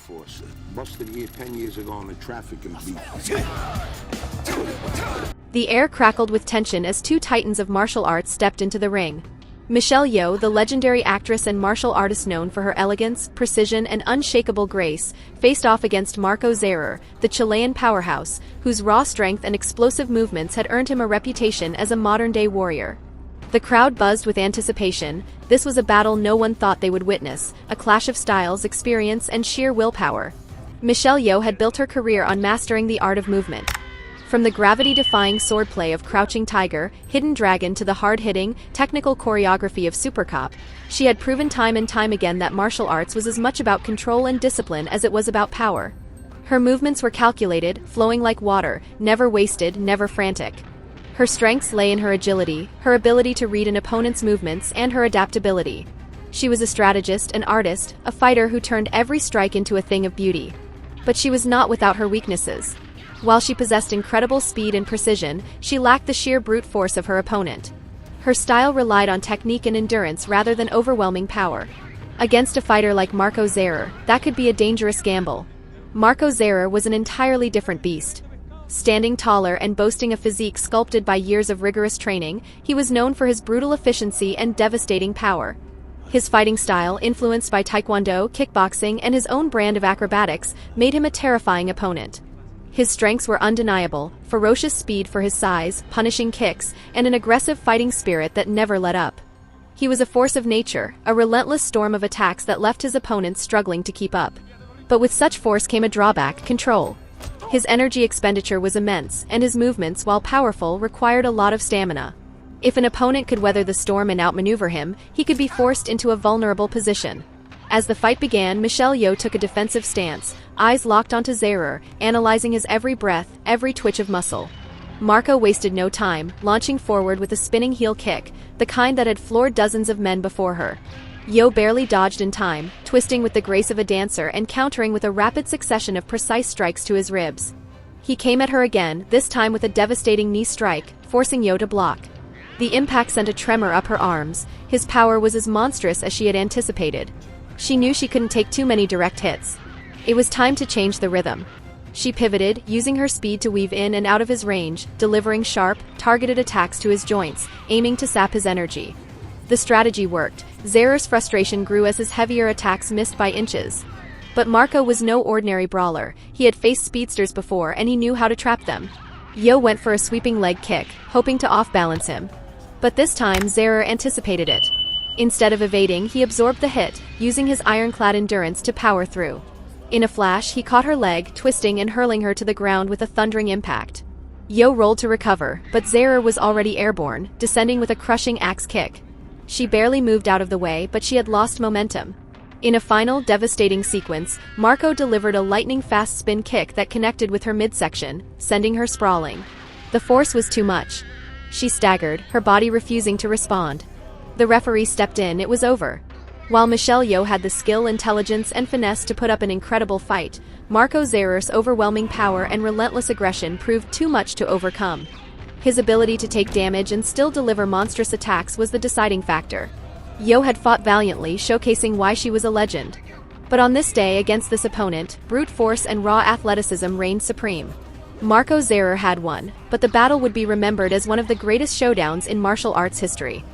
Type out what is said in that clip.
force. Busted here 10 years ago on the traffic and beat. The air crackled with tension as two titans of martial arts stepped into the ring. Michelle Yeoh, the legendary actress and martial artist known for her elegance, precision, and unshakable grace, faced off against Marko Zaror, the Chilean powerhouse, whose raw strength and explosive movements had earned him a reputation as a modern-day warrior. The crowd buzzed with anticipation. This was a battle no one thought they would witness, a clash of styles, experience, and sheer willpower. Michelle Yeoh had built her career on mastering the art of movement. From the gravity-defying swordplay of Crouching Tiger, Hidden Dragon to the hard-hitting, technical choreography of Super Cop, she had proven time and time again that martial arts was as much about control and discipline as it was about power. Her movements were calculated, flowing like water, never wasted, never frantic. Her strengths lay in her agility, her ability to read an opponent's movements, and her adaptability. She was a strategist, an artist, a fighter who turned every strike into a thing of beauty. But she was not without her weaknesses. While she possessed incredible speed and precision, she lacked the sheer brute force of her opponent. Her style relied on technique and endurance rather than overwhelming power. Against a fighter like Marko Zaror, that could be a dangerous gamble. Marko Zaror was an entirely different beast. Standing taller and boasting a physique sculpted by years of rigorous training, he was known for his brutal efficiency and devastating power. His fighting style, influenced by taekwondo, kickboxing, and his own brand of acrobatics, made him a terrifying opponent. His strengths were undeniable: ferocious speed for his size, punishing kicks, and an aggressive fighting spirit that never let up. He was a force of nature, a relentless storm of attacks that left his opponents struggling to keep up. But with such force came a drawback: control. His energy expenditure was immense, and his movements, while powerful, required a lot of stamina. If an opponent could weather the storm and outmaneuver him, he could be forced into a vulnerable position. As the fight began, Michelle Yeoh took a defensive stance, eyes locked onto Zaror, analyzing his every breath, every twitch of muscle. Marko wasted no time, launching forward with a spinning heel kick, the kind that had floored dozens of men before her. Yeoh barely dodged in time, twisting with the grace of a dancer and countering with a rapid succession of precise strikes to his ribs. He came at her again, this time with a devastating knee strike, forcing Yeoh to block. The impact sent a tremor up her arms. His power was as monstrous as she had anticipated. She knew she couldn't take too many direct hits. It was time to change the rhythm. She pivoted, using her speed to weave in and out of his range, delivering sharp, targeted attacks to his joints, aiming to sap his energy. The strategy worked. Zaror's frustration grew as his heavier attacks missed by inches. But Marko was no ordinary brawler. He had faced speedsters before and he knew how to trap them. Yeoh went for a sweeping leg kick, hoping to off-balance him. But this time, Zaror anticipated it. Instead of evading, he absorbed the hit, using his ironclad endurance to power through. In a flash, he caught her leg, twisting and hurling her to the ground with a thundering impact. Yeoh rolled to recover, but Zaror was already airborne, descending with a crushing axe kick. She barely moved out of the way, but she had lost momentum. In a final, devastating sequence, Marko delivered a lightning-fast spin kick that connected with her midsection, sending her sprawling. The force was too much. She staggered, her body refusing to respond. The referee stepped in. It was over. While Michelle Yeoh had the skill, intelligence, and finesse to put up an incredible fight, Marko Zaror's overwhelming power and relentless aggression proved too much to overcome. His ability to take damage and still deliver monstrous attacks was the deciding factor. Yeoh had fought valiantly, showcasing why she was a legend. But on this day, against this opponent, brute force and raw athleticism reigned supreme. Marko Zaror had won, but the battle would be remembered as one of the greatest showdowns in martial arts history.